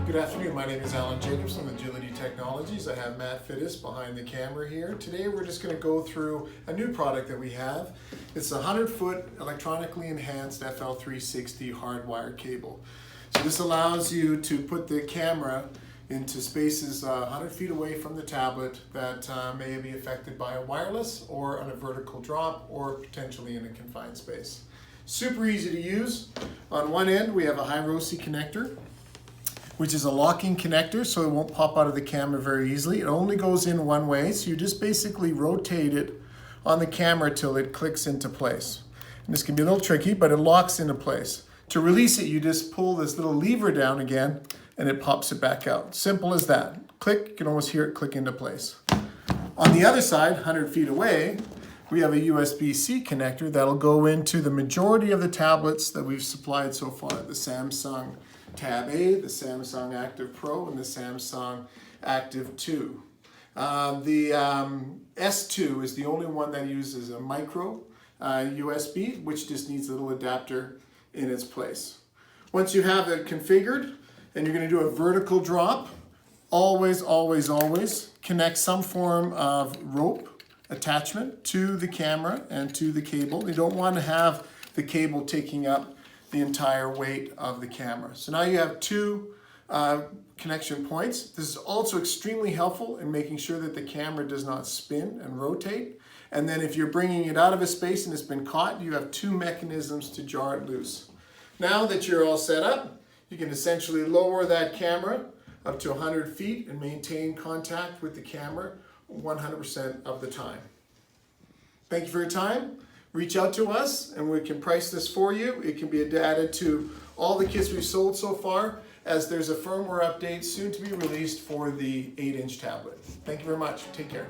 Good afternoon, my name is Alan Jacobs from Agility Technologies. I have Matt Fittis behind the camera here. Today we're just going to go through a new product that we have. It's a 100-foot electronically enhanced FL360 hardwire cable. So this allows you to put the camera into spaces 100 feet away from the tablet that may be affected by a wireless or on a vertical drop or potentially in a confined space. Super easy to use. On one end we have a high-ROSI connector, which is a locking connector, so it won't pop out of the camera very easily. It only goes in one way, so you just basically rotate it on the camera till it clicks into place. And this can be a little tricky, but it locks into place. To release it, you just pull this little lever down again, and it pops it back out. Simple as that. Click, you can almost hear it click into place. On the other side, 100 feet away, we have a USB-C connector that'll go into the majority of the tablets that we've supplied so far. The Samsung Tab A, the Samsung Active Pro, and the Samsung Active 2. The S2 is the only one that uses a micro USB, which just needs a little adapter in its place. Once you have it configured, and you're going to do a vertical drop, always connect some form of rope attachment to the camera and to the cable. You don't want to have the cable taking up the entire weight of the camera. So now you have two connection points. This is also extremely helpful in making sure that the camera does not spin and rotate. And then if you're bringing it out of a space and it's been caught, you have two mechanisms to jar it loose. Now that you're all set up, you can essentially lower that camera up to 100 feet and maintain contact with the camera 100% of the time. Thank you for your time. Reach out to us and we can price this for you. It can be added to all the kits we've sold so far, as there's a firmware update soon to be released for the 8-inch tablet. Thank you very much. Take care.